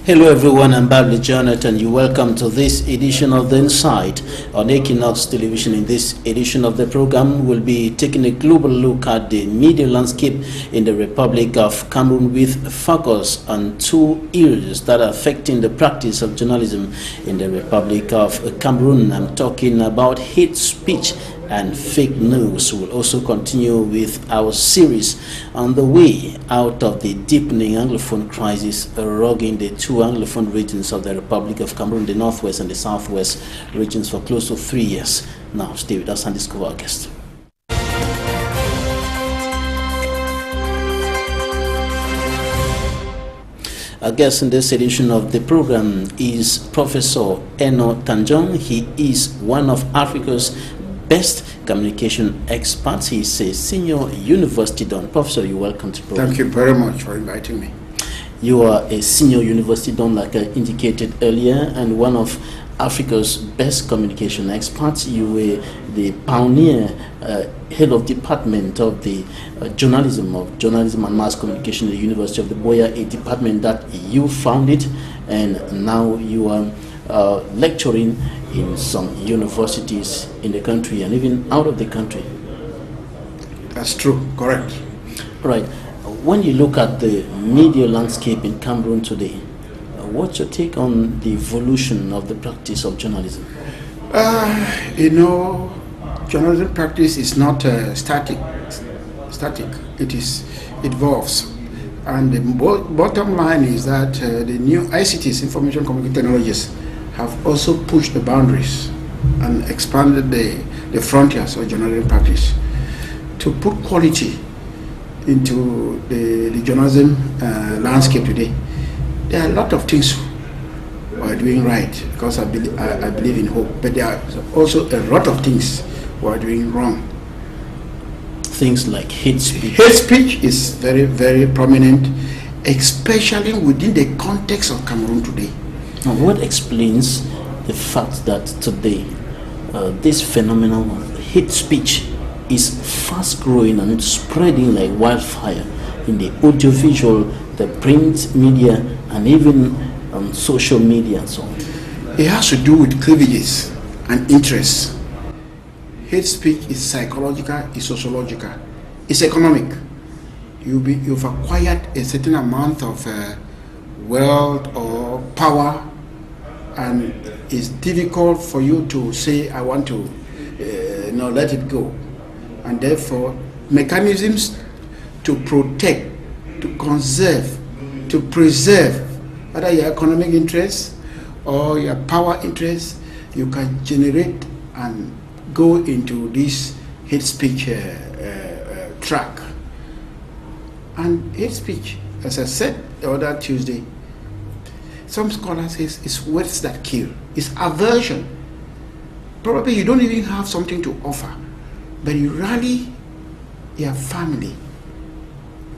Hello everyone, I'm Babli Jonathan. You welcome to this edition of The Insight on Equinox Television. In this edition of the program, we'll be taking a global look at the media landscape in the Republic of Cameroon with focus on two areas that are affecting the practice of journalism in the Republic of Cameroon. I'm talking about hate speech and fake news. We'll also continue with our series on the way out of the deepening Anglophone crisis rogging the two Anglophone regions of the Republic of Cameroon, the Northwest and the Southwest regions, for close to 3 years. Now, stay with us and discover our guest. Our guest in this edition of the program is Professor ENOH TANJONG. He is one of Africa's best communication experts. He's a senior university don. Professor, you're welcome to the program. Thank you very much for inviting me. You are a senior university don, like I indicated earlier, and one of Africa's best communication experts. You were the pioneer head of department of the journalism and mass communication at the University of the Boya, a department that you founded, and now you are lecturing in some universities in the country and even out of the country. That's true, correct. Right. When you look at the media landscape in Cameroon today, what's your take on the evolution of the practice of journalism? Journalism practice is not static. It evolves. And the bottom line is that the new ICTs, information communication technologies, have also pushed the boundaries and expanded the frontiers of journalism practice to put quality into the journalism landscape today. There are a lot of things we are doing right, because I believe in hope, but there are also a lot of things we are doing wrong. Things like hate speech. Hate speech is very, very prominent, especially within the context of Cameroon today. Now, what explains the fact that today this phenomenon of hate speech is fast growing and it's spreading like wildfire in the audiovisual, the print media, and even on social media and so on? It has to do with cleavages and interests. Hate speech is psychological, it's sociological, it's economic. You've acquired a certain amount of wealth or power, and it's difficult for you to say, I want to let it go. And therefore, mechanisms to protect, to conserve, to preserve, whether your economic interests or your power interests, you can generate and go into this hate speech track. And hate speech, as I said the other Tuesday, some scholars say it's words that kill. It's aversion. Probably you don't even have something to offer, but you rally your family,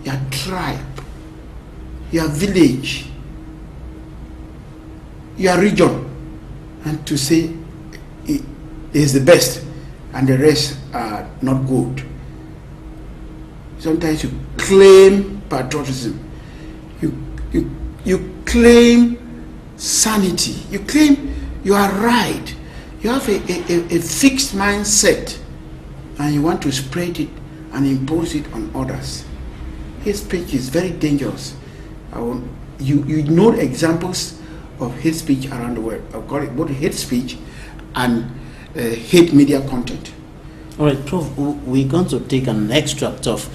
your tribe, your village, your region, and to say it is the best and the rest are not good. Sometimes you claim patriotism, you claim sanity, you claim you are right, you have a fixed mindset, and you want to spread it and impose it on others. Hate speech is very dangerous. You know examples of hate speech around the world. I've got it, both hate speech and hate media content. All right, Prof, we're going to take an extract of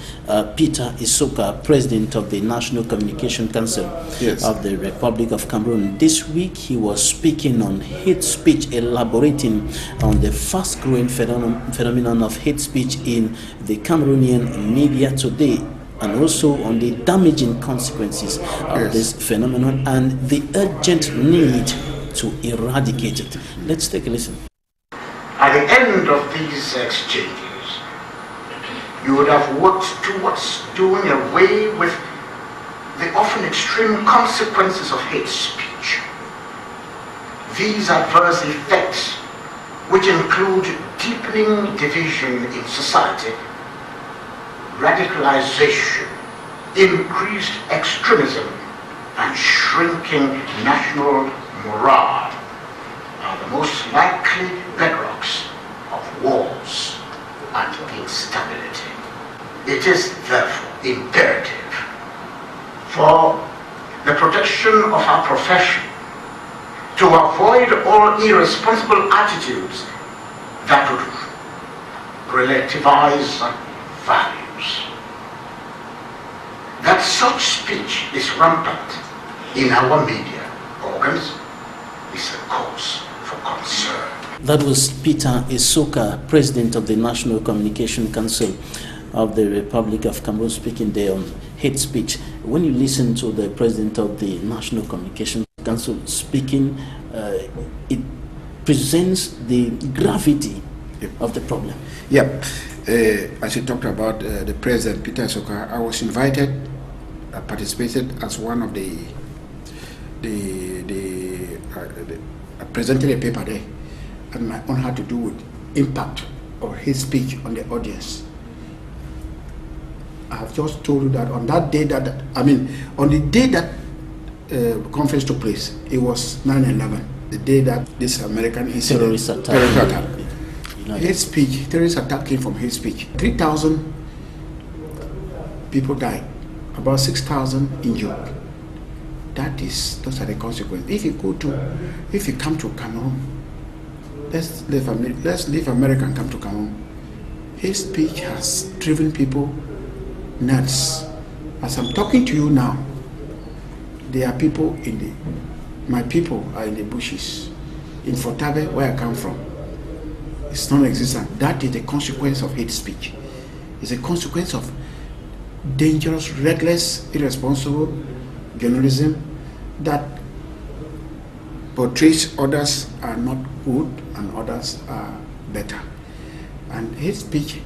Peter Isoka, President of the National Communication Council of the Republic of Cameroon. This week he was speaking on hate speech, elaborating on the fast-growing phenomenon of hate speech in the Cameroonian media today, and also on the damaging consequences of this phenomenon and the urgent need to eradicate it. Let's take a listen. At the end of these exchanges, you would have worked towards doing away with the often extreme consequences of hate speech. These adverse effects, which include deepening division in society, radicalization, increased extremism, and shrinking national morale are the most likely bedrocks of wars and instability. It is therefore imperative for the protection of our profession to avoid all irresponsible attitudes that would relativize values. That such speech is rampant in our media organs is a cause for concern. That was Peter Isoka, President of the National Communication Council of the Republic of Cameroon, speaking there on hate speech. When you listen to the President of the National Communication Council speaking, it presents the gravity of the problem. Yep. As you talked about the President, Peter Isoka, I was invited, I participated as one of I presented a paper there, and my own had to do with impact of his speech on the audience. I have just told you that on that day on the day that conference took place, it was 9/11, the day that this American terrorist attack. His speech, terrorist attack came from his speech. 3,000 people died, about 6,000 injured. Those are the consequences. If you come to Cameroon, let's leave America and come to Cameroon. His speech has driven people nuts. As I'm talking to you now, there are people my people are in the bushes. In Fortabe, where I come from, it's non-existent. That is the consequence of hate speech. It's a consequence of dangerous, reckless, irresponsible journalism that portrays others are not good and others are better. And hate speech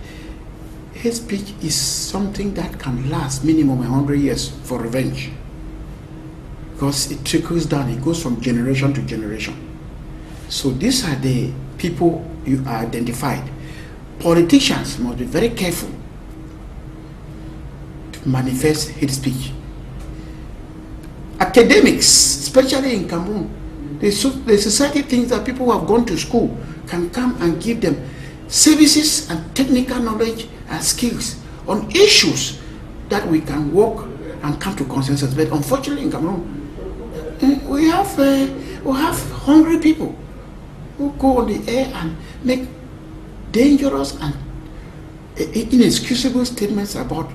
is something that can last minimum 100 years for revenge, because it trickles down, it goes from generation to generation. So these are the people you are identified. Politicians must be very careful to manifest hate speech. Academics, especially in Cameroon, the society thinks that people who have gone to school can come and give them services and technical knowledge and skills on issues that we can work and come to consensus. But unfortunately in Cameroon, we have hungry people who go on the air and make dangerous and inexcusable statements about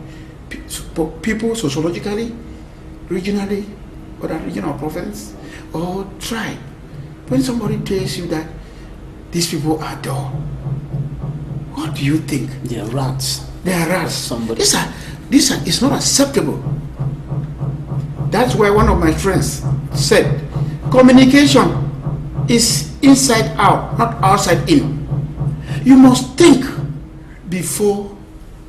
people sociologically, regionally, or a regional province or tribe. When somebody tells you that these people are dull, what do you think? They are rats. They are rats. Somebody. These are, it's not acceptable. That's why one of my friends said, communication is inside out, not outside in. You must think before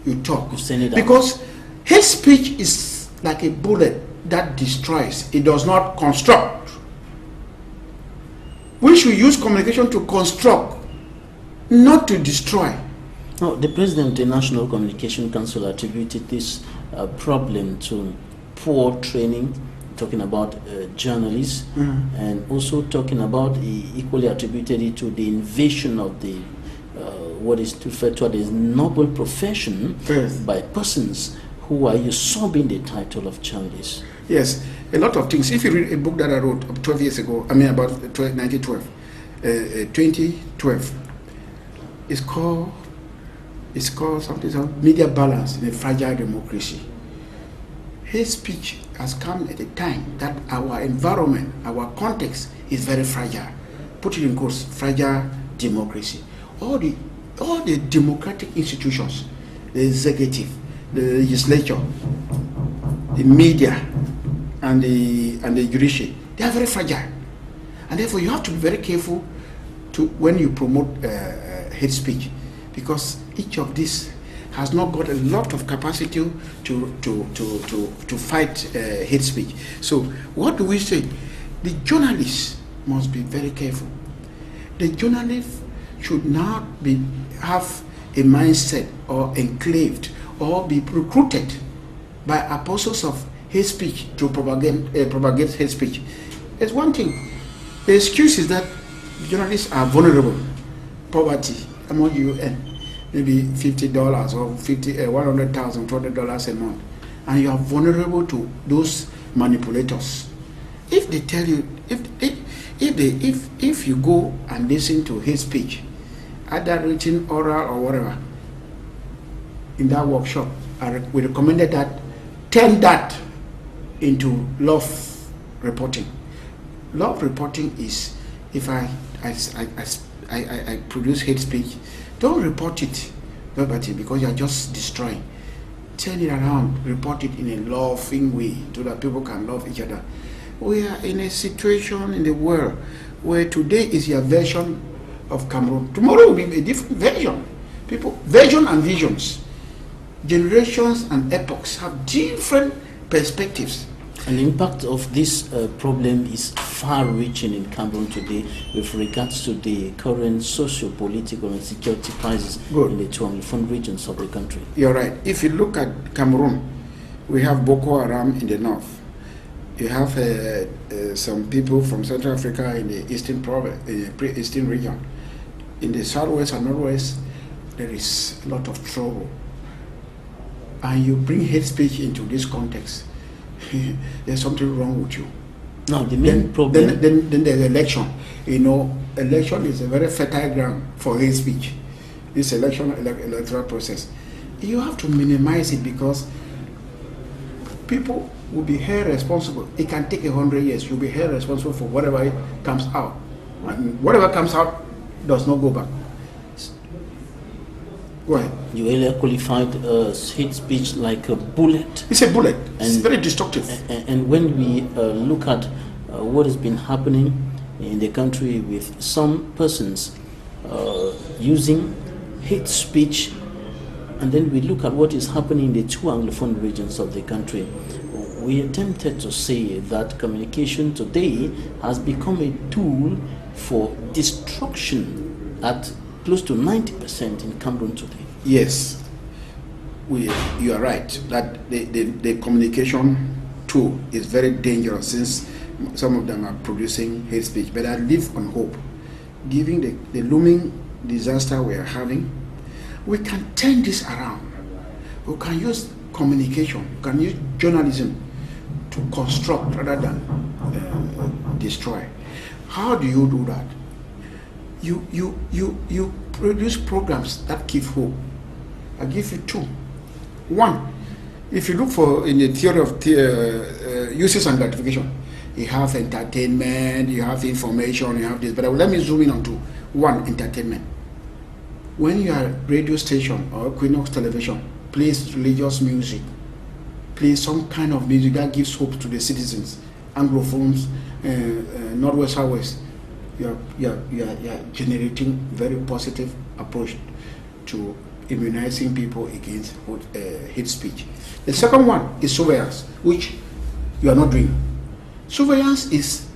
you talk. Because hate speech is like a bullet that destroys. It does not construct. We should use communication to construct, not to destroy. No, the President of the National Communication Council attributed this problem to poor training, talking about journalists, and also talking about, equally attributed it to the invasion of the what is referred to as noble profession by persons who are usurping the title of journalists. Yes, a lot of things. If you read a book that I wrote 12 years ago, about 2012, it's called something Media Balance in a Fragile Democracy. Hate speech has come at a time that our environment, our context is very fragile. Put it in quotes, fragile democracy. All the democratic institutions, the executive, the legislature, the media, and the judiciary, they are very fragile. And therefore you have to be very careful when you promote hate speech, because each of these has not got a lot of capacity to fight hate speech. So what do we say? The journalists must be very careful. The journalists should not have a mindset or enclaved or be recruited by apostles of hate speech to propagate hate speech. There's one thing. The excuse is that journalists are vulnerable. Poverty, among you earn maybe $50 or $100,000, $200 a month, and you are vulnerable to those manipulators. If they tell you, if you go and listen to hate speech, either written, oral, or whatever, in that workshop, we recommended that turn that into love reporting. Love reporting is if I produce hate speech, don't report it verbatim because you are just destroying. Turn it around, report it in a loving way so that people can love each other. We are in a situation in the world where today is your version of Cameroon. Tomorrow will be a different version. Version and visions. Generations and epochs have different perspectives. And the impact of this problem is far-reaching in Cameroon today with regards to the current socio-political and security crisis in the two Anglophone regions of the country. You're right. If you look at Cameroon, we have Boko Haram in the north. You have some people from Central Africa in the eastern province, eastern region. In the southwest and northwest, there is a lot of trouble. And you bring hate speech into this context. There's something wrong with you. No, the main problem. Then there's election. You know, election is a very fertile ground for hate speech. This electoral process. You have to minimize it because people will be held responsible. It can take 100 years. You'll be held responsible for whatever comes out. And whatever comes out does not go back. Go ahead. You earlier qualified hate speech like a bullet. It's a bullet. It's very destructive. And when we look at what has been happening in the country with some persons using hate speech, and then we look at what is happening in the two Anglophone regions of the country, we are tempted to say that communication today has become a tool for destruction at close to 90% in Cameroon today. Yes, you are right that the communication tool is very dangerous since some of them are producing hate speech. But I live on hope. Given the looming disaster we are having, we can turn this around. We can use communication, we can use journalism to construct rather than destroy. How do you do that? You produce programs that give hope. I'll give you two. One, if you look for in the theory of uses and gratification, you have entertainment, you have information, you have this. But let me zoom in on two. One, entertainment. When you are radio station or EQUINOXE television plays religious music, plays some kind of music that gives hope to the citizens, Anglophones, Northwest, Southwest, you are generating very positive approach to immunizing people against hate speech. The second one is surveillance, which you are not doing. Surveillance is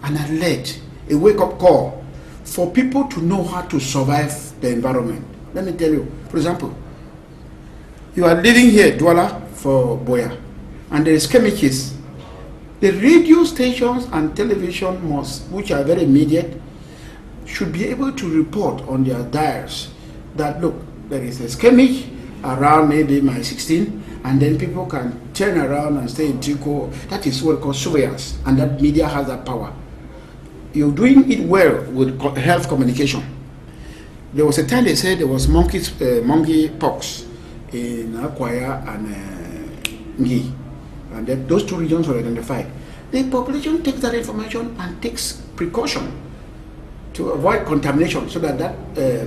an alert, a wake-up call for people to know how to survive the environment. Let me tell you, for example, you are living here, Douala for Boya, and there is chemicals. The radio stations and television must, which are very immediate, should be able to report on their dials that, look, there is a schemic around maybe my 16, and then people can turn around and stay in Tico. That is what we call surveillance, and that media has that power. You're doing it well with health communication. There was a time they said there was monkey pox in Akwaya and Ngi, and that those two regions were identified. The population takes that information and takes precaution to avoid contamination so that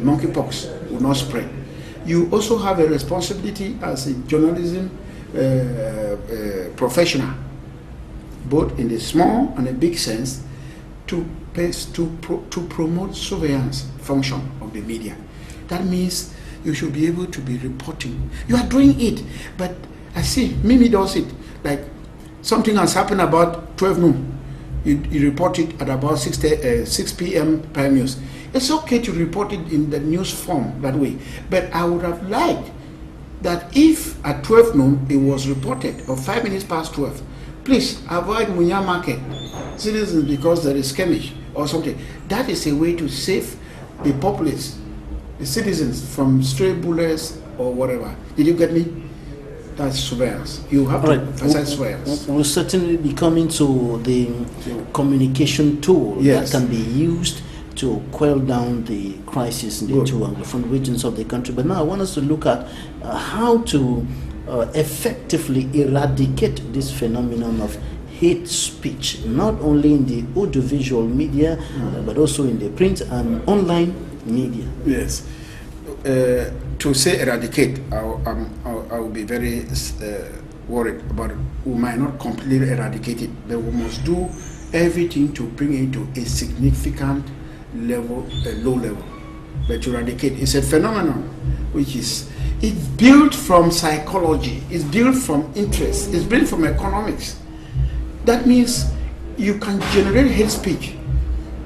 monkeypox will not spread. You also have a responsibility as a journalism professional, both in the small and the big sense, to promote surveillance function of the media. That means you should be able to be reporting. You are doing it, but I see Mimi does it. Like something has happened about 12 noon. You report it at about 6 p.m. Prime News. It's okay to report it in the news form that way. But I would have liked that if at 12 noon it was reported, or 5 minutes past 12, Please avoid Munya Market, citizens, because there is skirmish or something. That is a way to save the populace, the citizens, from stray bullets or whatever. Did you get me? That's surveillance. You have to emphasize surveillance. We'll certainly be coming to the communication tool that can be used to quell down the crisis in the two Anglophone regions of the country. But now I want us to look at how to effectively eradicate this phenomenon of hate speech, not only in the audiovisual media, but also in the print and online media. Yes. To say eradicate, I will be very worried about it. We might not completely eradicate it, but we must do everything to bring it to a significant level, a low level. But to eradicate, it's a phenomenon which is, it's built from psychology, it's built from interest, it's built from economics. That means you can generate hate speech.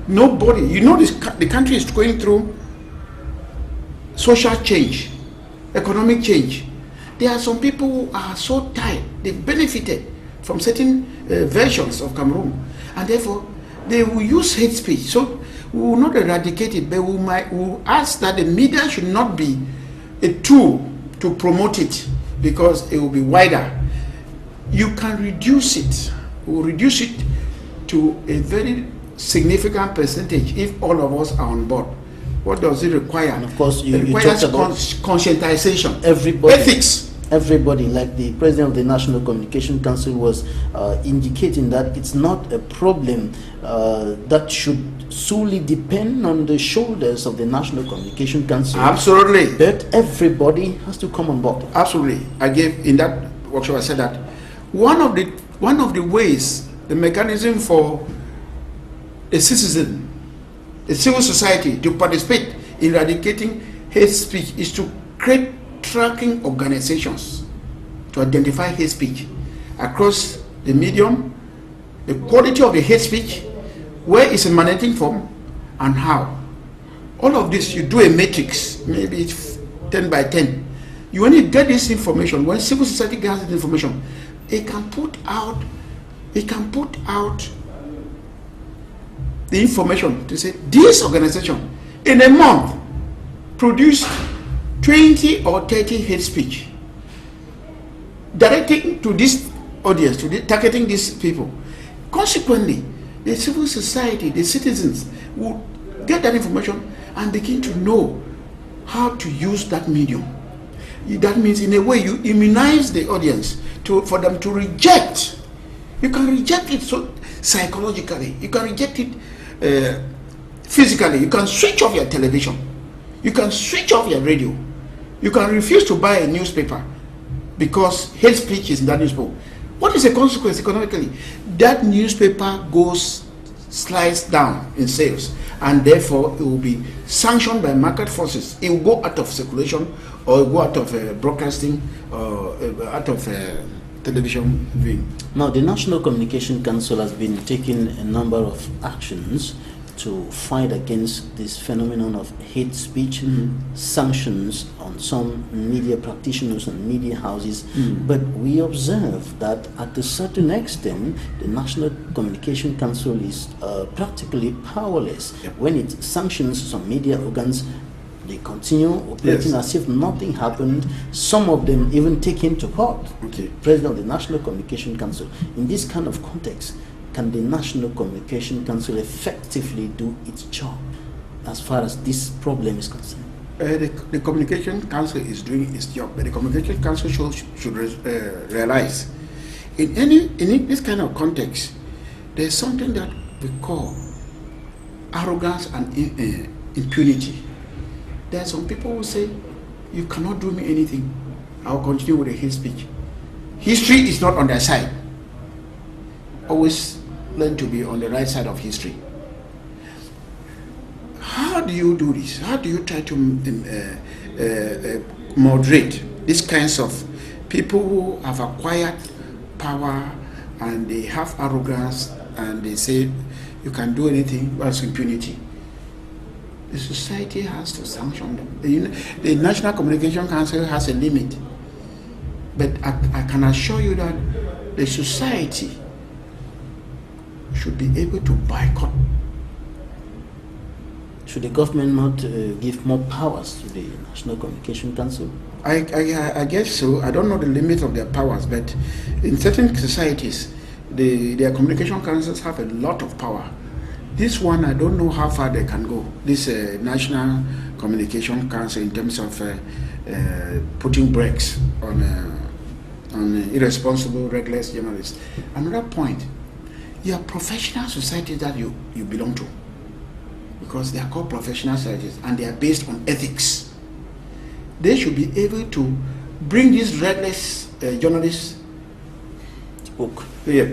Nobody, you know, the country is going through social change, economic change. There are some people who are so tired, they've benefited from certain versions of Cameroon, and therefore they will use hate speech. So we will not eradicate it, but we will ask that the media should not be a tool to promote it, because it will be wider. You can reduce it. We will reduce it to a very significant percentage if all of us are on board. What does it require? And of course, it requires conscientization, everybody, ethics. Everybody, like the president of the National Communication Council was indicating, that it's not a problem that should solely depend on the shoulders of the National Communication Council. Absolutely. But everybody has to come on board. Absolutely. I gave, in that workshop, I said that one of the ways, the mechanism for a citizen, a civil society, to participate in eradicating hate speech is to create tracking organizations to identify hate speech across the medium, the quality of the hate speech, where it's emanating from, and how. All of this, you do a matrix, maybe it's 10 by 10. You when you get this information, when civil society gets this information, it can put out the information to say, this organization in a month produced 20 or 30 hate speech directing to this audience, targeting these people. Consequently, the civil society, the citizens will get that information and begin to know how to use that medium. That means, in a way, you immunize the audience for them to reject. You can reject it so psychologically. You can reject it physically. You can switch off your television. You can switch off your radio. You can refuse to buy a newspaper because hate speech is in that newspaper. What is the consequence economically? That newspaper slides down in sales, and therefore it will be sanctioned by market forces. It will go out of circulation, or go out of broadcasting, or out of television viewing. Now, the National Communication Council has been taking a number of actions to fight against this phenomenon of hate speech, sanctions on some media practitioners and media houses. But we observe that at a certain extent, the National Communication Council is practically powerless. When it sanctions some media organs, they continue operating as if nothing happened. Some of them even taken to court. President of the National Communication Council. In this kind of context, can the National Communication Council effectively do its job as far as this problem is concerned? The Communication Council is doing its job, but the Communication Council should realize, in this kind of context, there's something that we call arrogance and impunity. There are some people who say, you cannot do me anything, I'll continue with the hate speech. History is not on their side. Always learn to be on the right side of history. How do you do this? How do you try to moderate these kinds of people who have acquired power and they have arrogance and they say you can do anything, that's impunity? The society has to sanction them. The National Communication Council has a limit, but I can assure you that the society should be able to boycott. Should the government not give more powers to the National Communication Council? I guess so. I don't know the limit of their powers, but in certain societies, their communication councils have a lot of power. This one, I don't know how far they can go. This National Communication Council, in terms of putting brakes on irresponsible, reckless journalists. Another point, your professional society that you belong to, because they are called professional societies and they are based on ethics. They should be able to bring these reckless journalists to book. Yeah.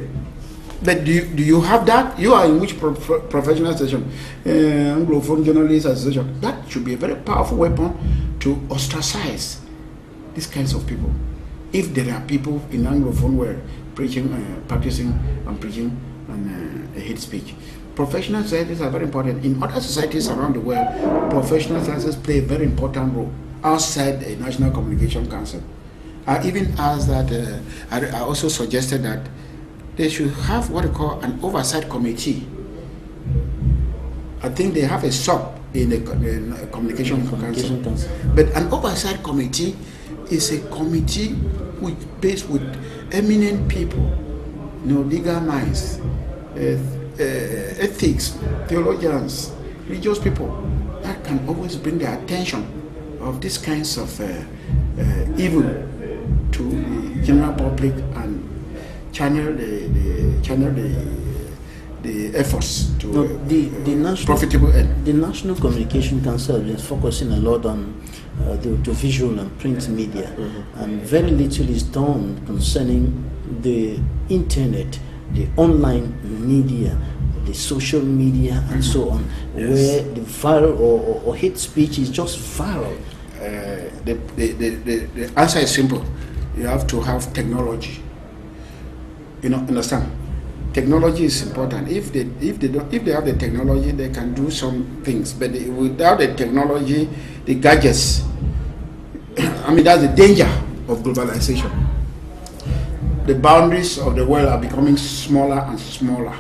But do you have that? You are in which professional association? Anglophone Journalists Association. That should be a very powerful weapon to ostracize these kinds of people. If there are people in Anglophone where practicing and preaching and hate speech. Professional societies are very important. In other societies around the world, professional societies play a very important role outside the National Communication Council. I even asked that, I also suggested that they should have what they call an oversight committee. I think they have a sub in the Communication Council. But an oversight committee is a committee based with eminent people, legal minds, ethics, theologians, religious people that can always bring the attention of these kinds of evil to the general public and channel the efforts to profitable end. The National Communication Council is focusing a lot on the visual and print media, and very little is done concerning the internet, the online media, the social media, and so on, where the viral or hate speech is just viral. The answer is simple. You have to have technology. Understand? Technology is important. If they have the technology, they can do some things. But without the technology, the gadgets, that's the danger of globalization. The boundaries of the world are becoming smaller and smaller.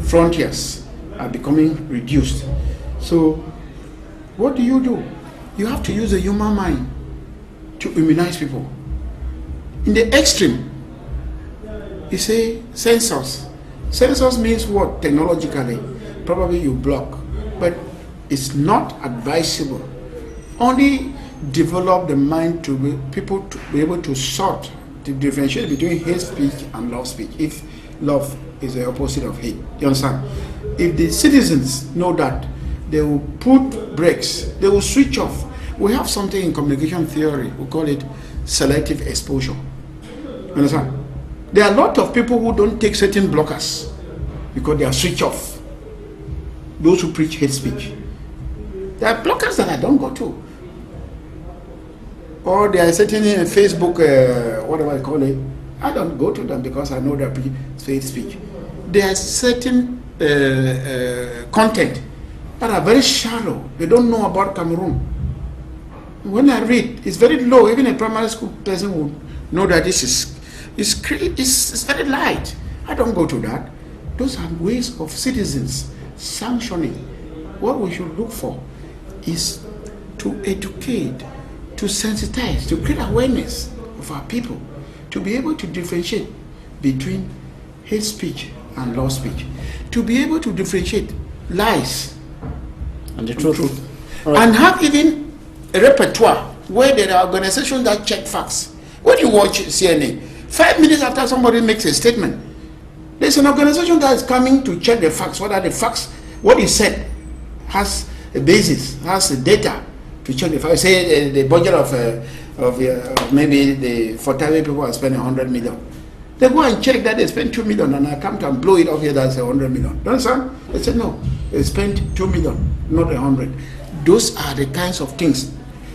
Frontiers are becoming reduced. So, what do? You have to use the human mind to immunize people. In the extreme, you say census. Census means what? Technologically, probably you block, but it's not advisable. Only develop the mind to be people to be able to sort, to differentiate between hate speech and love speech. If love is the opposite of hate, you understand? If the citizens know that, they will put brakes, they will switch off. We have something in communication theory, we call it selective exposure. You understand? There are a lot of people who don't take certain blockers because they are switch off. Those who preach hate speech. There are blockers that I don't go to. Or there are certain Facebook, whatever I call it, I don't go to them because I know they are hate speech. There are certain content that are very shallow. They don't know about Cameroon. When I read, it's very low. Even a primary school person would know that this is it's very light. I don't go to that. Those are ways of citizens sanctioning. What we should look for is to educate, to sensitize, to create awareness of our people, to be able to differentiate between hate speech and love speech, to be able to differentiate lies and the truth. Right. And have even a repertoire where there are organizations that check facts. When you watch CNN, 5 minutes after somebody makes a statement, there's an organization that is coming to check the facts, whether the facts, what is said, has a basis, has a data to check the facts. Say the budget of maybe for Thai people are spending 100 million. They go and check that they spent 2 million, and I come to and blow it off here, that's 100 million. You understand? They said no, they spent 2 million, not 100. Those are the kinds of things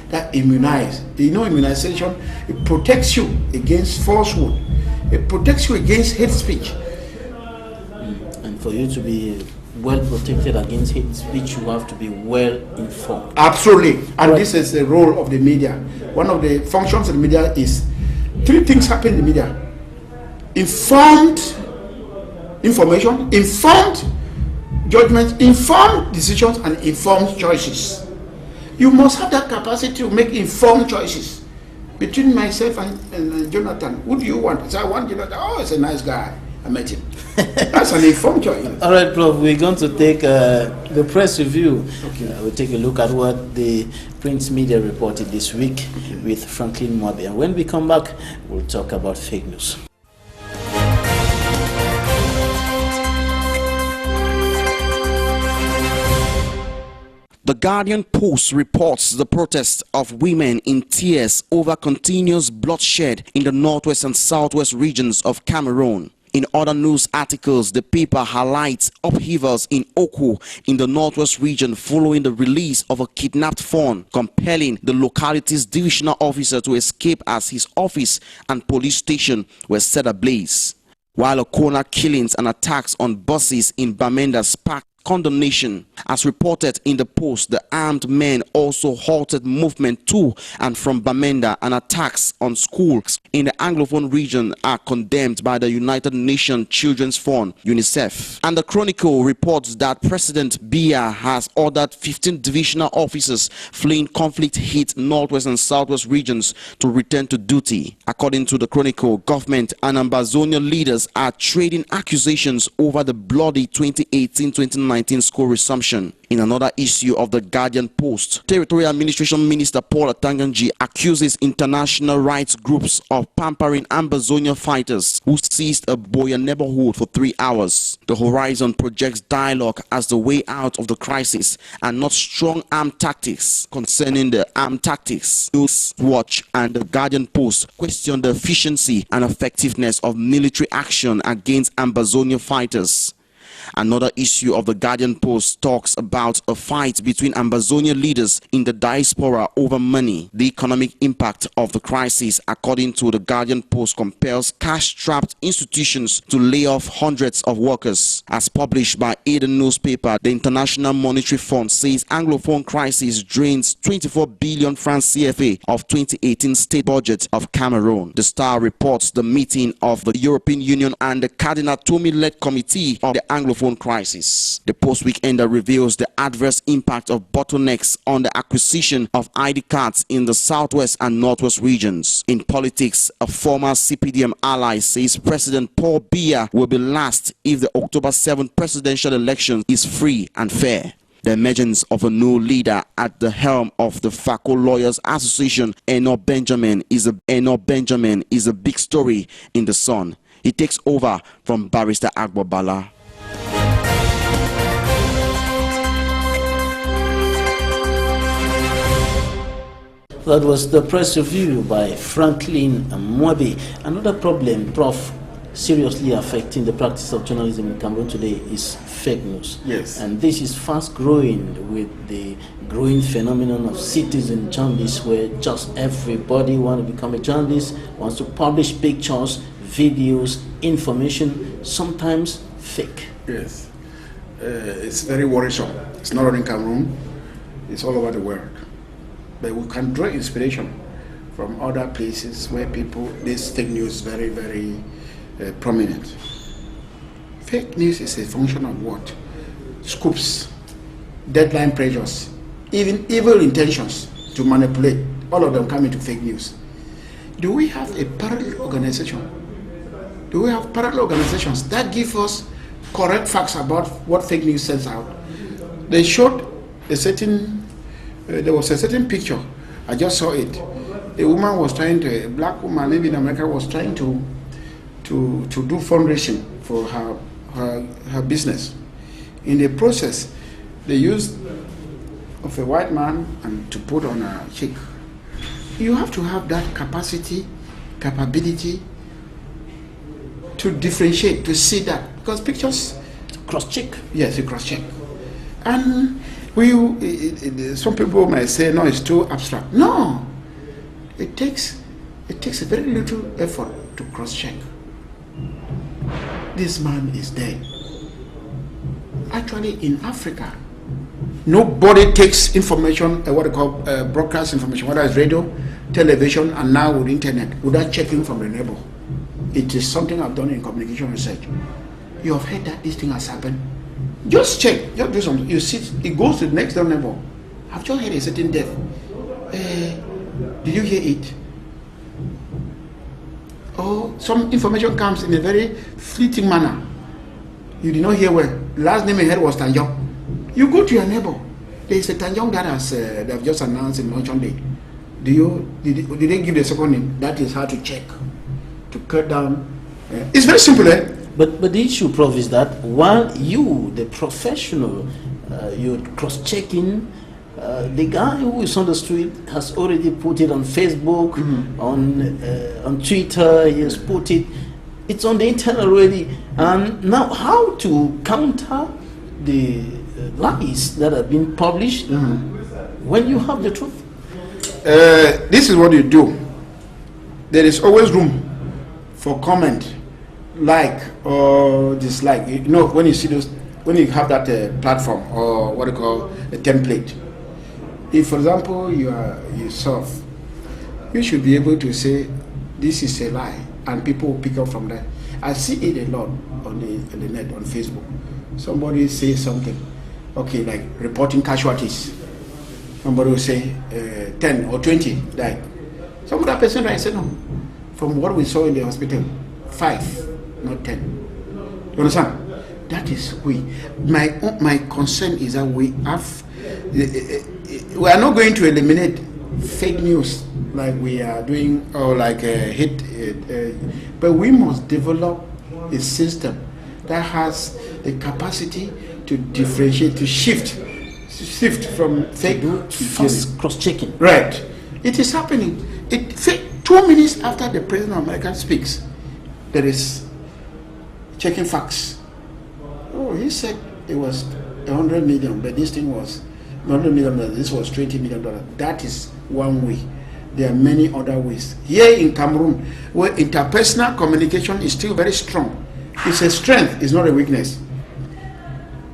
that immunize. Immunization, it protects you against falsehood. It protects you against hate speech. And for you to be well protected against hate speech, you have to be well informed. Absolutely. And this is the role of the media. One of the functions of the media is 3 things happen in the media. Informed information, informed judgments, informed decisions, and informed choices. You must have that capacity to make informed choices. Between myself and Jonathan, who do you want? So I want Jonathan. Oh, it's a nice guy. I met him. That's an informed choice. All right, Prof, we're going to take the press review. Okay. We'll take a look at what the print media reported this week with Franklin Mwabe. And when we come back, we'll talk about fake news. The Guardian Post reports the protest of women in tears over continuous bloodshed in the northwest and southwest regions of Cameroon. In other news articles, the paper highlights upheavals in Oku in the northwest region following the release of a kidnapped fawn, compelling the locality's divisional officer to escape as his office and police station were set ablaze. While corner killings and attacks on buses in Bamenda sparked condemnation. As reported in the Post, the armed men also halted movement to and from Bamenda, and attacks on schools in the Anglophone region are condemned by the United Nations Children's Fund, UNICEF. And the Chronicle reports that President Biya has ordered 15 divisional officers fleeing conflict-hit northwest and southwest regions to return to duty. According to the Chronicle, government and Ambazonian leaders are trading accusations over the bloody 2018-2019 school resumption. In another issue of the Guardian Post, Territorial Administration Minister Paul TANJONG accuses international rights groups of pampering Ambazonia fighters who seized a Boya neighborhood for 3 hours. The Horizon projects dialogue as the way out of the crisis and not strong armed tactics. Concerning the armed tactics, News Watch and the Guardian Post question the efficiency and effectiveness of military action against Ambazonia fighters. Another issue of the Guardian Post talks about a fight between Ambazonia leaders in the diaspora over money. The economic impact of the crisis, according to the Guardian Post, compels cash-strapped institutions to lay off hundreds of workers. As published by Eden newspaper, the International Monetary Fund says Anglophone crisis drains 24 billion francs CFA of 2018 state budget of Cameroon. The Star reports the meeting of the European Union and the Cardinal Tumi-led Committee of the Anglophone crisis. The Post Weekender reveals the adverse impact of bottlenecks on the acquisition of ID cards in the southwest and northwest regions. In politics, a former CPDM ally says President Paul Biya will be last if the October 7 presidential election is free and fair. The emergence of a new leader at the helm of the FACO Lawyers Association, ENOH Benjamin, is a big story in the Sun. He takes over from Barrister Agbobala. That was the press review by Franklin Mwabe. Another problem, Prof, seriously affecting the practice of journalism in Cameroon today is fake news. Yes. And this is fast growing with the growing phenomenon of citizen journalists, where just everybody wants to become a journalist, wants to publish pictures, videos, information, sometimes fake. Yes. It's very worrisome. It's not only in Cameroon, it's all over the world. But we can draw inspiration from other places where this fake news is very, very prominent. Fake news is a function of what? Scoops, deadline pressures, even evil intentions to manipulate. All of them come into fake news. Do we have a parallel organization? Do we have parallel organizations that give us correct facts about what fake news sends out? They showed there was a certain picture, I just saw it. A woman was a black woman maybe in America was trying to do fundraising for her business. In the process, they used of a white man and to put on a cheek. You have to have that capability to differentiate, to see that, because pictures cross-check. Yes, you cross-check. And some people might say, no, it's too abstract. No, it takes a very little effort to cross-check. This man is dead. Actually, in Africa, nobody takes information, what they call broadcast information, whether it's radio, television, and now with internet, without checking from the neighbor. It is something I've done in communication research. you have heard that this thing has happened. Just check. Just do something. You sit. It goes to the next level. I've just heard a certain death. Did you hear it? Or some information comes in a very fleeting manner. You did not hear well. Last name I heard was Tanjong. You go to your neighbor. There is a Tanjong that has they have just announced in Luncheon Day. Did they give the second name? That is how to check, to cut down. It's very simple, eh? But the issue, Prof, is that while you, the professional, you're cross-checking, the guy who is on the street has already put it on Facebook, on Twitter. He has put it. It's on the internet already. And now, how to counter the lies that have been published when you have the truth? This is what you do. There is always room for comment, like or dislike. You know, when you see those, when you have that platform or what you call a template. If, for example, you serve, you should be able to say this is a lie, and people will pick up from that. I see it a lot on the net, on Facebook. Somebody says something, okay, like reporting casualties. Somebody will say 10 or 20 died. Some other person I said no. From what we saw in the hospital, 5, not 10. You understand? That is my concern is that we are not going to eliminate fake news like we are doing, or like but we must develop a system that has the capacity to differentiate, to shift from fake news to fast cross-checking. Right. It is happening. 2 minutes after the President of America speaks, there is checking facts. Oh, he said it was 100 million, but this thing was 100 million. This was $20 million. That is one way. There are many other ways. Here in Cameroon, where interpersonal communication is still very strong, it's a strength, it's not a weakness.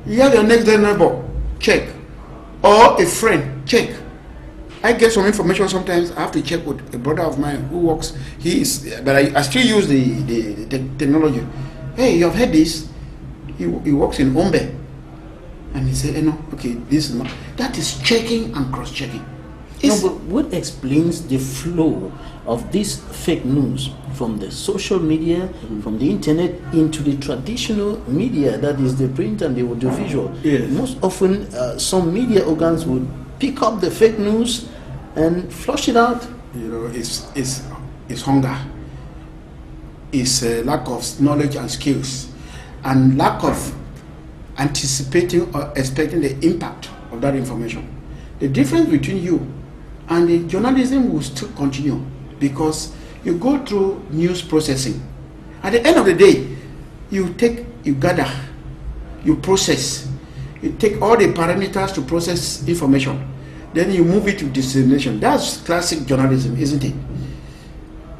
You have your next door neighbor, check, or a friend, check. I get some information sometimes. I have to check with a brother of mine who works. But I still use the technology. Hey, you have heard this? He works in Ombe, and he said, "No, okay, this is not." That is checking and cross-checking. No, but what explains the flow of this fake news from the social media, from the internet into the traditional media, that is the print and the audiovisual? Yes. Most often, some media organs would pick up the fake news and flush it out. You know, it's hunger, it's lack of knowledge and skills, and lack of anticipating or expecting the impact of that information. The difference between you and the journalism will still continue, because you go through news processing. At the end of the day, you gather, you process, you take all the parameters to process information, then you move it to dissemination. That's classic journalism, isn't it?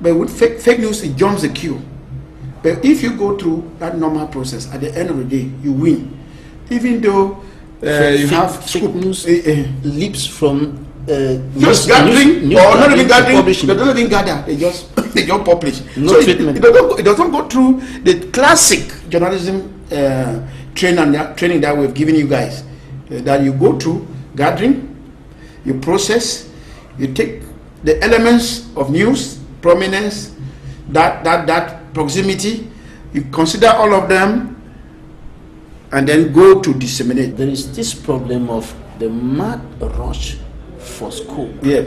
But with fake news, it jumps the queue. But if you go through that normal process, at the end of the day, you win. Even though you have fake news leaps from just gathering, or not even gathering, they don't even gather, they just publish. No so treatment. It doesn't go through the classic journalism training that we've given you guys, that you go through gathering, you process, you take the elements of news, prominence, that proximity, you consider all of them, and then go to disseminate. There is this problem of the mad rush for scope. Yeah,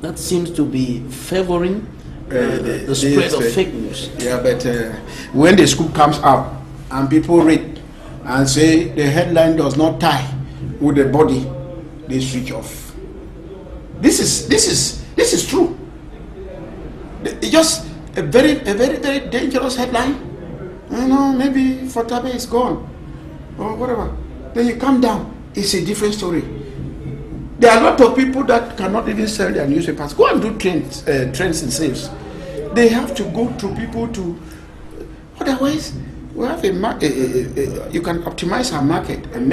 that seems to be favoring the spread of fake news. Yeah, but when the scoop comes out and people read and say the headline does not tie with the body, they switch off. This is true. It's just a very dangerous headline. You know, maybe Fortabe is gone or whatever. Then you come down, it's a different story. There are a lot of people that cannot even sell their newspapers. Go and do trends in sales. They have to go to people to. Otherwise, we have you can optimize our market and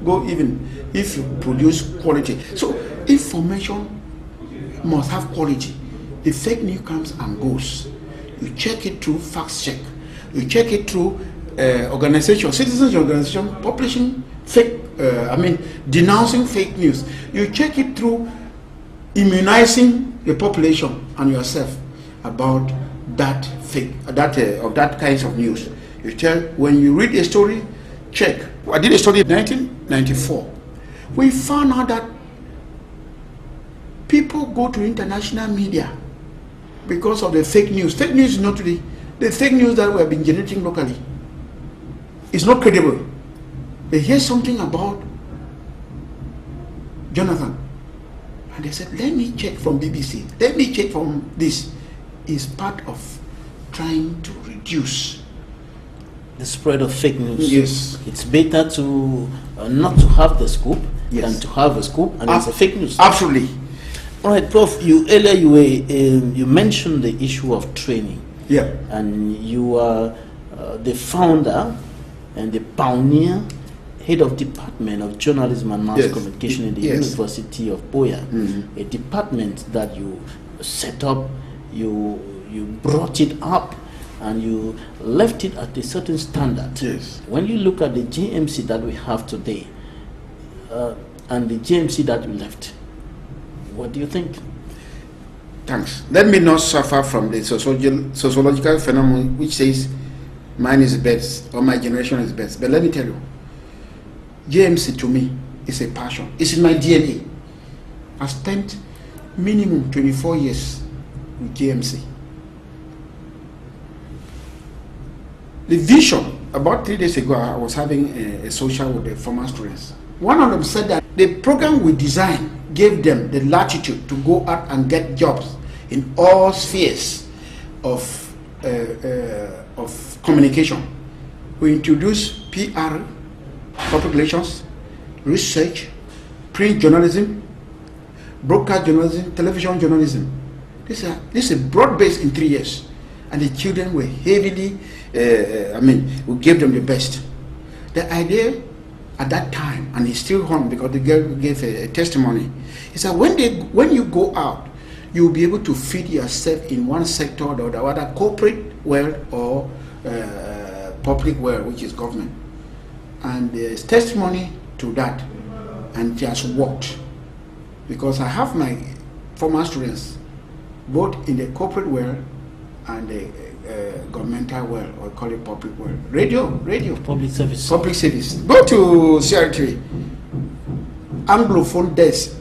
go even if you produce quality. So information must have quality. The fake news comes and goes. You check it through fact check. You check it through organization, citizens organization publishing fake, denouncing fake news. You check it through immunizing the population and yourself about that fake, of that kinds of news. You tell, when you read a story, check. I did a study in 1994. We found out that people go to international media because of the fake news. Fake news is not really the fake news that we have been generating locally. It's not credible. They hear something about Jonathan, and they said, let me check from BBC, let me check from this. Is part of trying to reduce the spread of fake news. Yes. It's better to not to have the scoop Yes. than to have a scoop and it's a fake news. Absolutely. All right, Prof, earlier you mentioned the issue of training. Yeah. And you are the founder and the pioneer head of Department of Journalism and Mass Yes. Communication in the Yes. University of Boya, a department that you set up, you brought it up, and you left it at a certain standard. Yes. When you look at the JMC that we have today and the JMC that you left, what do you think? Thanks. Let me not suffer from the sociological phenomenon which says mine is best or my generation is best. But let me tell you, JMC to me is a passion. It's in my DNA. I spent minimum 24 years with JMC. The vision, about 3 days ago, I was having a social with the former students. One of them said that the program we designed gave them the latitude to go out and get jobs in all spheres of communication. We introduced PR, public relations, research, print journalism, broadcast journalism, television journalism. This is broad-based in 3 years, and the children were heavily, we gave them the best. The idea at that time, and it's still on because the girl gave a testimony, is that when you go out, you'll be able to feed yourself in one sector or the other, corporate world or public world, which is government. And there's testimony to that, and it has worked. Because I have my former students both in the corporate world and the governmental world, or call it public world. Radio. Public service. Public service. Go to CR3. Anglophone desk.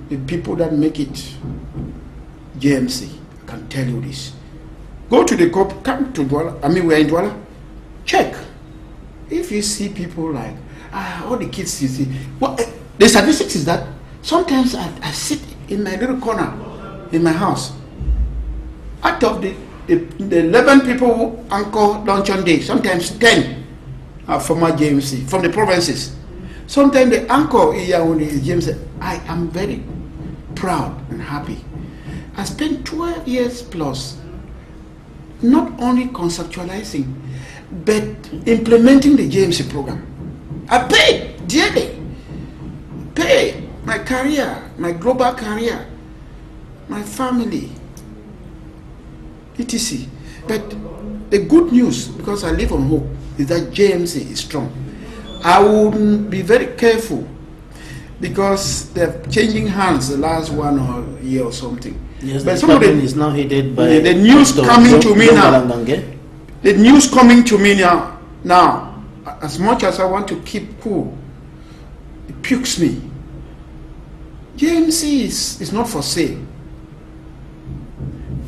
The people that make it JMC, I can tell you this. Go to the come to Douala. We're in Douala. Check. If you see people like, all the kids you see. Well, the statistics is that sometimes I sit in my little corner in my house. Out of the 11 people who anchor luncheon day, sometimes 10 are former JMC from the provinces. Sometimes the anchor here on the JMC. I am very proud and happy. I spent 12 years plus not only conceptualizing but implementing the JMC program. I paid dearly. Paid my career, my global career, my family, etc. But the good news, because I live on hope, is that JMC is strong. I will be very careful because they're changing hands the last 1 year or something. Yes, but the some of the is now headed by the news coming to me now. The news coming to me now, as much as I want to keep cool, it pukes me. JMC is not for sale.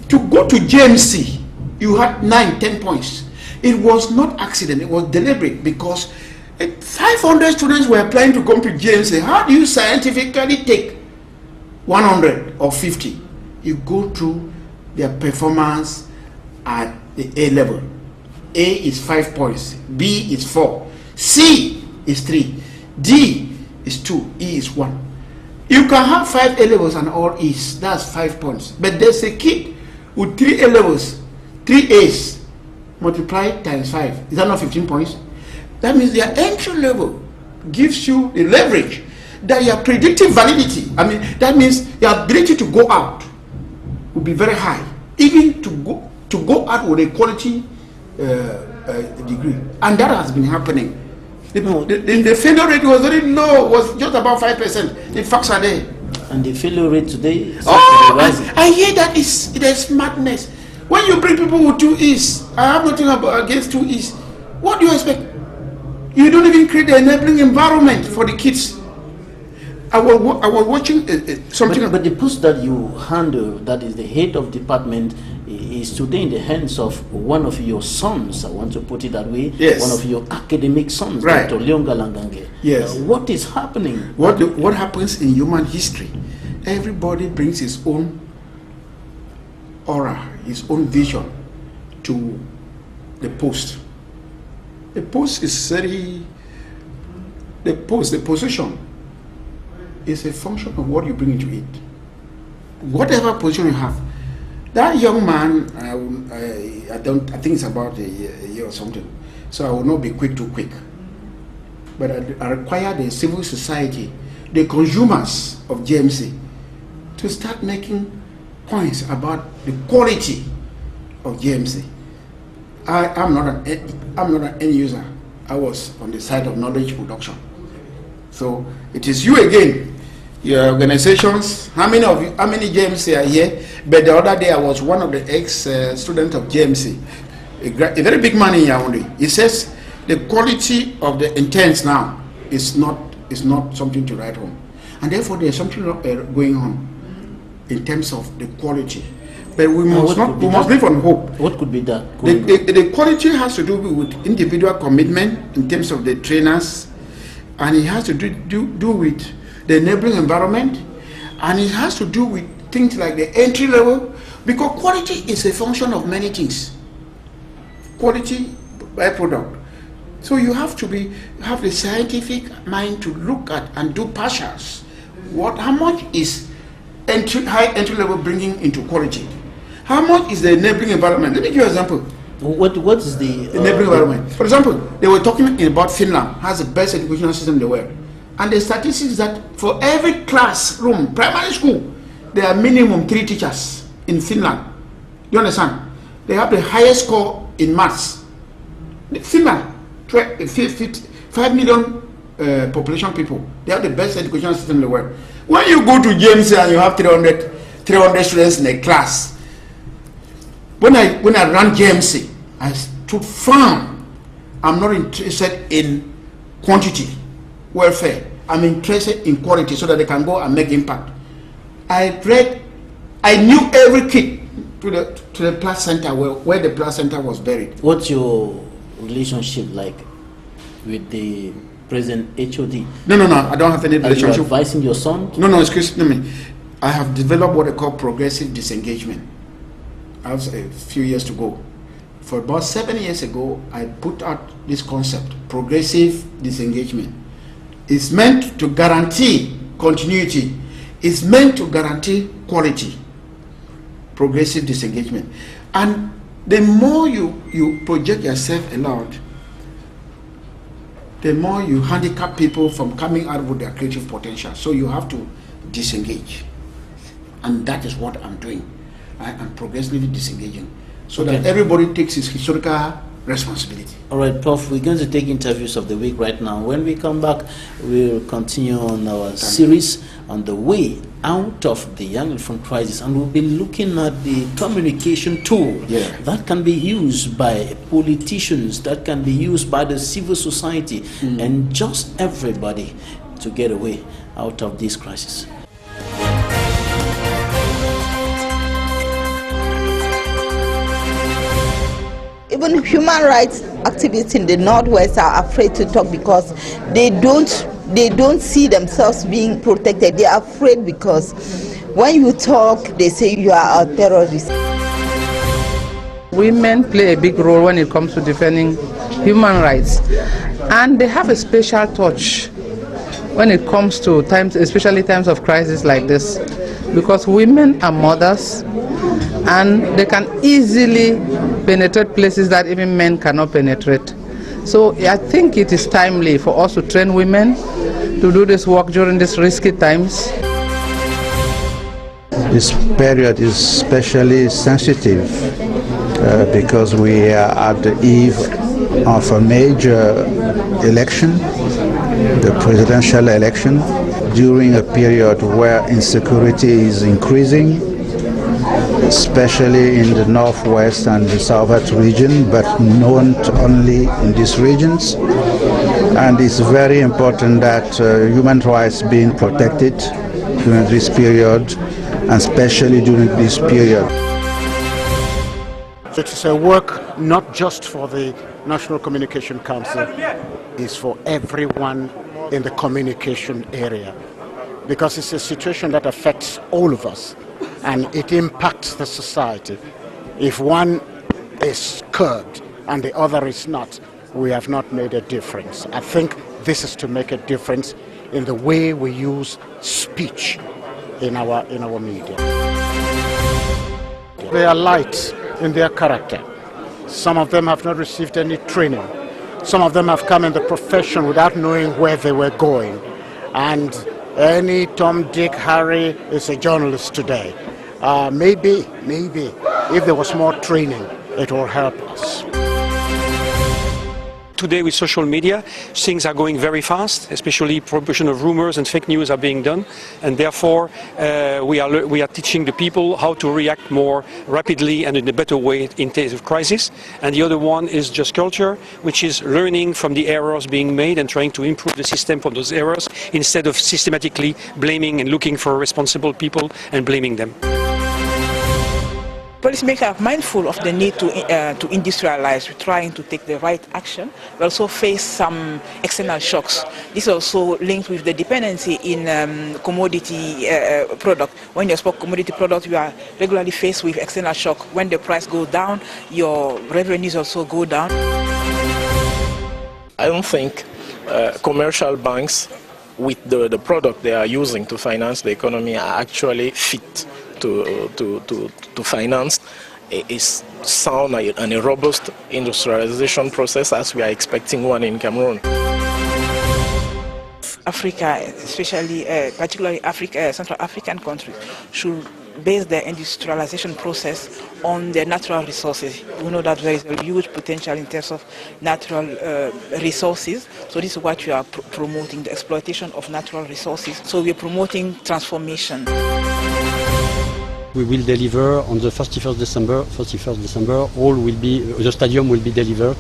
To go to JMC, you had 9-10 points. It was not accident, it was deliberate, because 500 students were applying to come to JMC. How do you scientifically take 100 or 50? You go through their performance at the A level. A is 5 points, B is 4, C is 3, D is 2, E is 1. You can have 5 A levels and all E's, that's 5 points. But there's a kid with 3 A levels, 3 A's, multiplied times 5. Is that not 15 points? That means their entry level gives you the leverage that your predictive validity, that means your ability to go out will be very high. Even to go out with a quality degree, and that has been happening. The failure rate was very low, was just about 5%. The facts are there. And the failure rate today is I hear that it is madness. When you bring people with 2 E's, I have nothing against 2 E's. What do you expect? You don't even create the enabling environment for the kids. I was watching something. But the post that you handle, that is the head of department, is today in the hands of one of your sons. I want to put it that way. Yes. One of your academic sons, right. Dr. Leonga Langange. Yes. What is happening? What happens in human history? Everybody brings his own aura, his own vision to the post. The post is the position is a function of what you bring into it. Whatever position you have, that young man, I think it's about a year or something, so I will not be too quick. But I require the civil society, the consumers of GMC, to start making points about the quality of GMC. I'm not an end user. I was on the side of knowledge production. So it is you again, your organizations. How many GMC are here? But the other day I was one of the ex-students of GMC, a very big man in Yaoundé. He says the quality of the intents now is not something to write home, and therefore there's something going on in terms of the quality. But we must live on hope. What could be that? The quality has to do with individual commitment in terms of the trainers, and it has to do with the enabling environment, and it has to do with things like the entry level, because quality is a function of many things. Quality byproduct. So you have to have the scientific mind to look at and do partials. How much is high entry level bringing into quality? How much is the enabling environment? Let me give you an example. What is the enabling environment? For example, they were talking about Finland has the best educational system in the world, and the statistics that for every classroom, primary school, there are minimum 3 teachers in Finland. You understand? They have the highest score in maths. Finland, 5 million population people. They have the best educational system in the world. When you go to GMC and you have 300 students in a class, when I ran GMC, I stood firm. I'm not interested in quantity, welfare. I'm interested in quality so that they can go and make impact. I knew every kid to the placenta where the placenta was buried. What's your relationship like with the present HOD? No, I don't have any relationship. Are you advising your son? No, excuse me. I have developed what I call progressive disengagement. I have a few years to go. For about 7 years ago, I put out this concept, progressive disengagement. It's meant to guarantee continuity. It's meant to guarantee quality. Progressive disengagement. And the more you project yourself aloud, the more you handicap people from coming out with their creative potential. So you have to disengage. And that is what I'm doing. I am progressively disengaging so that everybody takes his historical responsibility. All right, Prof, we're going to take interviews of the week right now. When we come back, we'll continue on our series on the way out of the young infant crisis, and we'll be looking at the communication tool that can be used by politicians, that can be used by the civil society, and just everybody to get away out of this crisis. Even human rights activists in the Northwest are afraid to talk because they don't see themselves being protected. They are afraid because when you talk, they say you are a terrorist. Women play a big role when it comes to defending human rights, and they have a special touch when it comes to times, especially times of crisis like this, because women are mothers and they can easily penetrate places that even men cannot penetrate. So I think it is timely for us to train women to do this work during these risky times. This period is especially sensitive because we are at the eve of a major election, the presidential election, during a period where insecurity is increasing, especially in the northwest and the southwest region, but not only in these regions. And it's very important that human rights being protected during this period, and especially during this period. It's a work not just for the National Communication Council, it's for everyone in the communication area, because it's a situation that affects all of us and it impacts the society. If one is curbed and the other is not, we have not made a difference. I think this is to make a difference in the way we use speech in our media. They are light in their character. Some of them have not received any training. Some of them have come in the profession without knowing where they were going. And any Tom, Dick, Harry is a journalist today. Maybe, if there was more training, it will help us. Today with social media, things are going very fast, especially promotion of rumors and fake news are being done, and therefore we are teaching the people how to react more rapidly and in a better way in case of crisis. And the other one is just culture, which is learning from the errors being made and trying to improve the system from those errors instead of systematically blaming and looking for responsible people and blaming them. Policymakers are mindful of the need to industrialize. We're trying to take the right action. We also face some external shocks. This is also linked with the dependency in commodity product. When you export commodity product, you are regularly faced with external shock. When the price goes down, your revenues also go down. I don't think commercial banks, with the product they are using to finance the economy, are actually fit to finance a sound and a robust industrialization process as we are expecting one in Cameroon. Africa, especially particularly Central African countries, should base their industrialization process on their natural resources. We know that there is a huge potential in terms of natural resources. So this is what we are promoting, the exploitation of natural resources. So we are promoting transformation. We will deliver on the 31st December, all will be, the stadium will be delivered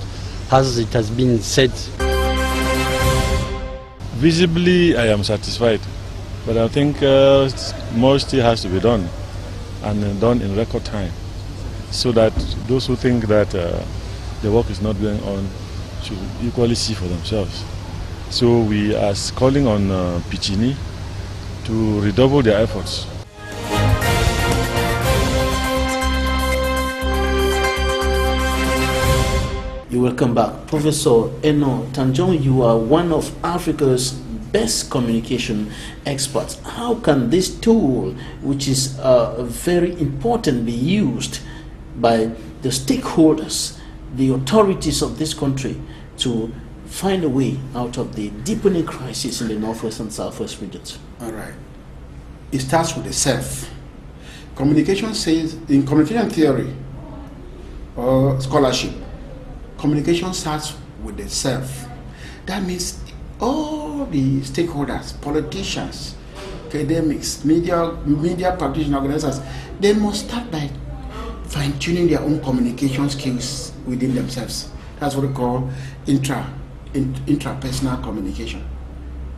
as it has been said. Visibly, I am satisfied, but I think more still has to be done, and done in record time, so that those who think that the work is not going on should equally see for themselves. So we are calling on Pichini to redouble their efforts. You will come back. Professor ENOH TANJONG, you are one of Africa's best communication experts. How can this tool, which is very important, be used by the stakeholders, the authorities of this country, to find a way out of the deepening crisis in the northwest and southwest regions? All right. It starts with the self. Communication says, in communication theory or scholarship, communication starts with the self. That means all the stakeholders, politicians, academics, media practitioner organizers, they must start by fine-tuning their own communication skills within themselves. That's what we call intrapersonal communication.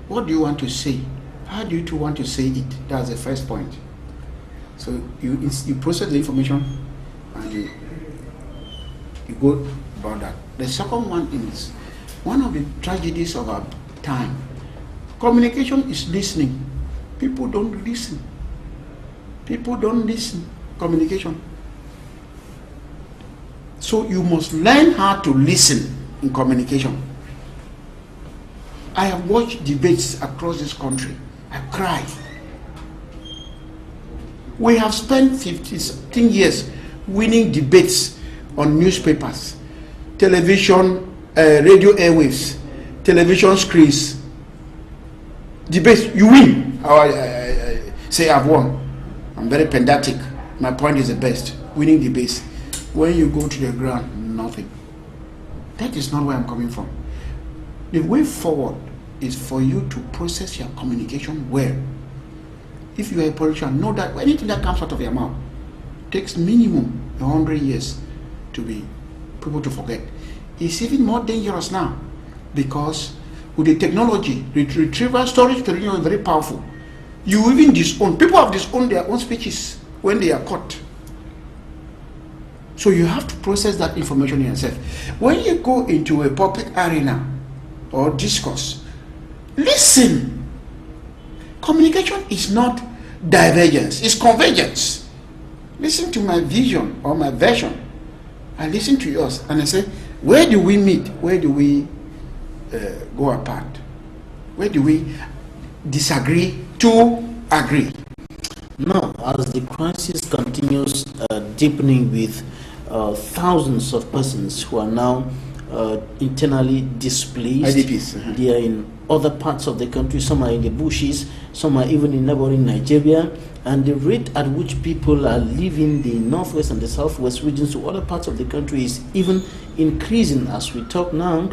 What do you want to say? How do you two want to say it? That's the first point. So you process the information and you go about that. The second one is one of the tragedies of our time. Communication is listening. People don't listen. People don't listen. Communication. So you must learn how to listen in communication. I have watched debates across this country. I cry. We have spent 15 years winning debates on newspapers, television, radio airwaves, television screens. Debates, you win. I say I've won. I'm very pedantic. My point is the best. Winning debates. when you go to the ground, nothing. That is not where I'm coming from. The way forward is for you to process your communication well. If you are a politician, know that anything that comes out of your mouth takes minimum 100 years to be people to forget. It's even more dangerous now because with the technology, retrieval storage technology is very powerful. You even disown. People have disowned their own speeches when they are caught. So you have to process that information yourself. When you go into a public arena or discourse, listen. Communication is not divergence, it's convergence. Listen to my vision or my version. I listen to yours and I say, where do we meet? Where do we go apart? Where do we disagree to agree? Now, as the crisis continues deepening with thousands of persons who are now internally displaced, IDPs. They are in other parts of the country, some are in the bushes, some are even in neighboring Nigeria, and the rate at which people are leaving the northwest and the southwest regions to other parts of the country is even increasing as we talk now.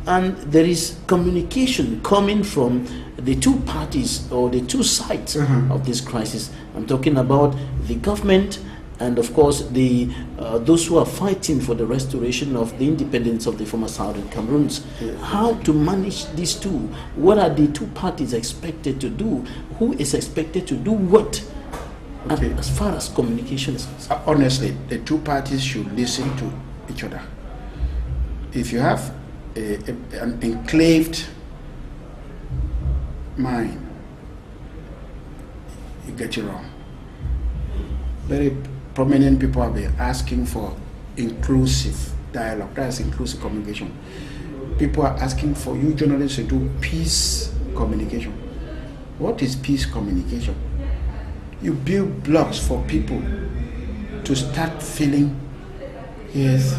And there is communication coming from the two parties or the two sides of this crisis. I'm talking about the government and of course the those who are fighting for the restoration of the independence of the former Southern Cameroons. How to manage these two? What are the two parties expected to do? Who is expected to do what? As far as communication is concerned? Honestly, the two parties should listen to each other. If you have an enclaved mind, you get it wrong. Very prominent people have been asking for inclusive dialogue, that's inclusive communication. People are asking for you journalists to do peace communication. What is peace communication? You build blocks for people to start feeling, yes,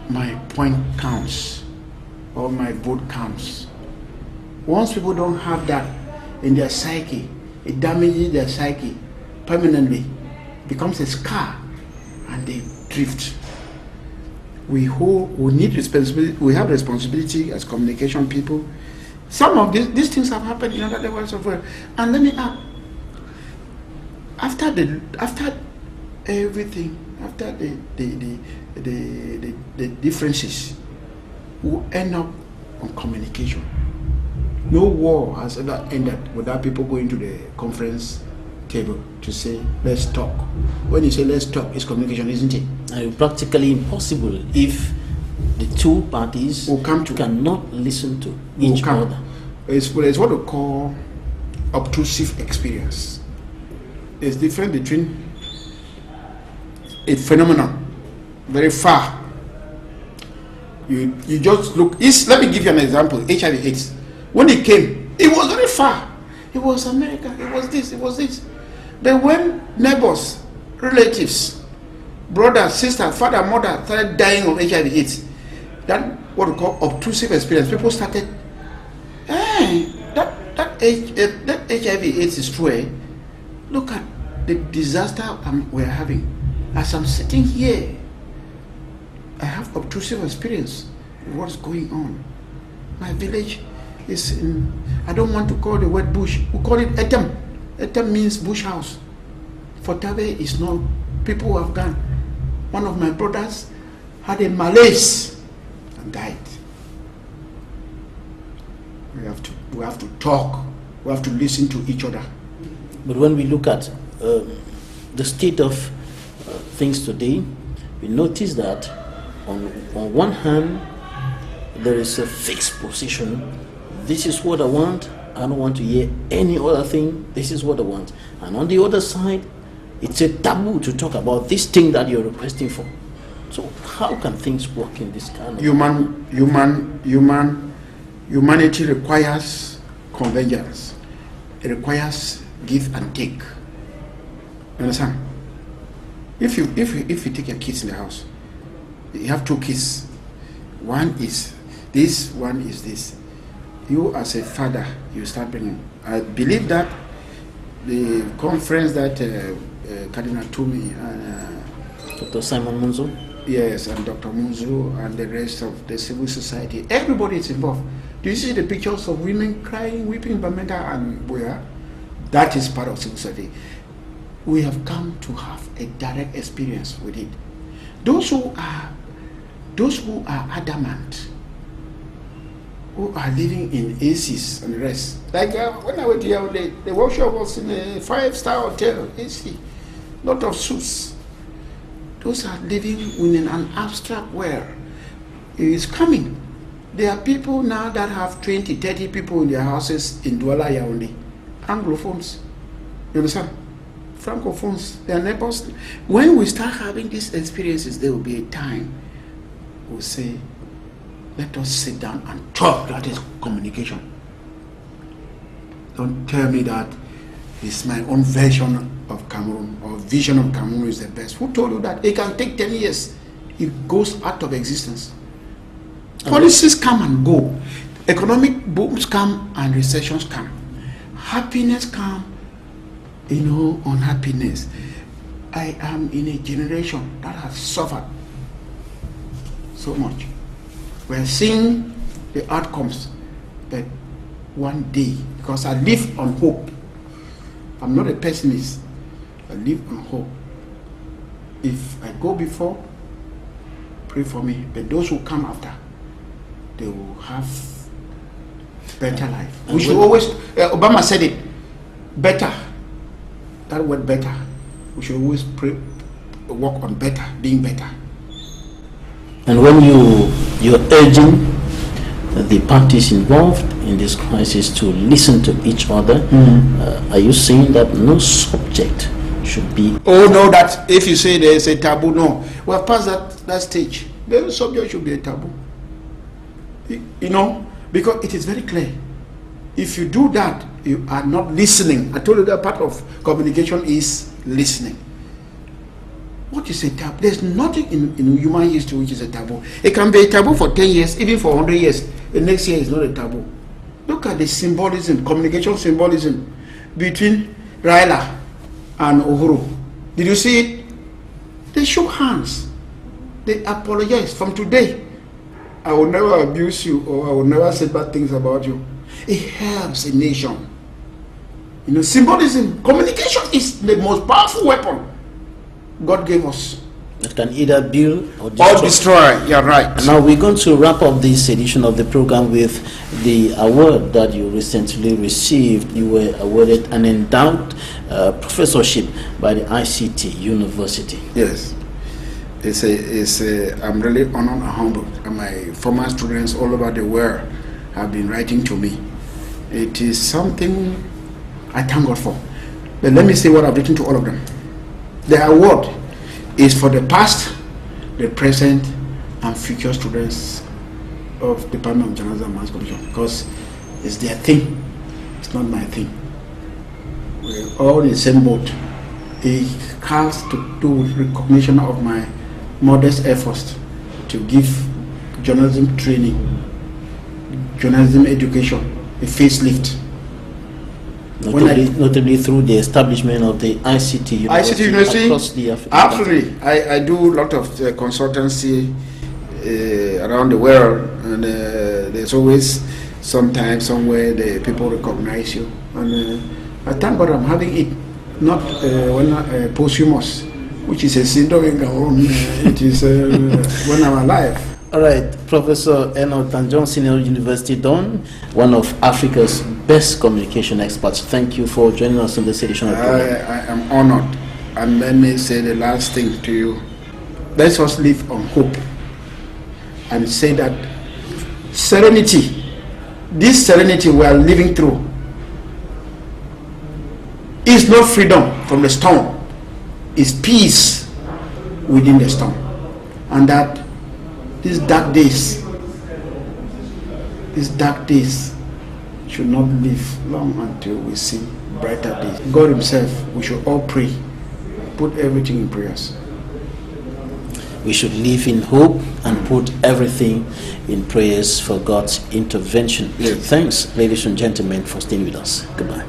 my point counts or my vote counts. Once people don't have that in their psyche, it damages their psyche permanently, becomes a scar, and they drift. We need responsibility. We have responsibility as communication people. Some of these things have happened in other levels of world. And let me add, after everything, after the differences, we end up on communication. No war has ever ended without people going to the conference table to say, let's talk. When you say let's talk, it's communication, isn't it? And practically impossible if the two parties cannot listen to each other. It's what we call obtrusive experience. It's different between a phenomenon very far. You just look. Let me give you an example. HIV/AIDS. When it came, it was very far. It was America. It was this. It was this. But when neighbors, relatives, brother, sister, father, mother started dying of HIV/AIDS, that what we call obtrusive experience. People started, hey, that HIV/AIDS is true. Eh? Look at the disaster we're having. As I'm sitting here, I have obtrusive experience of what's going on. My village is in, I don't want to call the word bush, we call it etem. Etem means bush house. Fortabe is not, people who have gone. One of my brothers had a malaise and died. We have to talk, we have to listen to each other. But when we look at the state of things today, we notice that on one hand, there is a fixed position. This is what I want. I don't want to hear any other thing. This is what I want. And on the other side, it's a taboo to talk about this thing that you're requesting for. So how can things work in this kind of humanity requires convergence. It requires give and take. You understand? If you take your kids in the house, you have two kids. One is this, one is this. You as a father, you start bringing. I believe that the conference that Cardinal Toomey Dr. Simon Munzo? Yes, and Dr. Munzo and the rest of the civil society. Everybody is involved. Do you see the pictures of women crying, weeping in Bamenda and Boya? That is part of civil society. We have come to have a direct experience with it. Those who are adamant, who are living in ACs and the rest. Like when I went here, the workshop was in a 5-star hotel, AC, lot of suits. Those are living in an abstract world. It is coming. There are people now that have 20, 30 people in their houses in Douala Yaoundé. Anglophones. You understand? Francophones, their neighbors. When we start having these experiences, there will be a time we'll say, let us sit down and talk. That is communication. Don't tell me that it's my own version of Cameroon or vision of Cameroon is the best. Who told you that? It can take 10 years. It goes out of existence. Policies come and go. Economic booms come and recessions come. Happiness come, unhappiness. I am in a generation that has suffered so much. We're seeing the outcomes, but one day, because I live on hope. I'm not a pessimist. I live on hope. If I go before, pray for me. But those who come after, they will have better life. We should always, Obama said it, better. That word better. We should always pray, work on better, being better. And when you're urging the parties involved in this crisis to listen to each other, are you saying that no subject should be? Oh no, that if you say there is a taboo, no. We have passed that stage. The subject should be a taboo. Because it is very clear. If you do that, you are not listening. I told you that part of communication is listening. What is a taboo? There's nothing in human history which is a taboo. It can be a taboo for 10 years, even for 100 years. The next year is not a taboo. Look at the symbolism, communication symbolism between Raila and Uhuru. Did you see it? They shook hands. They apologized. From today, I will never abuse you or I will never say bad things about you. It helps a nation. Symbolism, communication is the most powerful weapon God gave us. It can either build or destroy. You're right. Now we're going to wrap up this edition of the program with the award that you recently received. You were awarded an endowed professorship by the ICT University. Yes. I'm really honored and humbled. And my former students all over the world have been writing to me. It is something I thank God for. But let me say what I've written to all of them. The award is for the past, the present, and future students of Department of Journalism and Mass Communication, because it's their thing. It's not my thing. We're all in the same boat. It has to do with recognition of my modest efforts to give journalism training, journalism education, a facelift. Notably through the establishment of the ICT University across the African Absolutely. I do a lot of consultancy around the world, and there's always sometime, somewhere, the people recognize you. And I thank God I'm having it, not posthumous, which is a syndrome in Cameroon. It is when I'm alive. All right, Professor ENOH TANJONG, Senior University Don, one of Africa's best communication experts. Thank you for joining us on this edition of the program. I am honored. And let me say the last thing to you. Let us live on hope and say that serenity, this serenity we are living through, is not freedom from the storm. It's peace within the storm. And that these dark days should not live long until we see brighter days. God himself, we should all pray, put everything in prayers. We should live in hope and put everything in prayers for God's intervention. Yes. Thanks, ladies and gentlemen, for staying with us. Goodbye.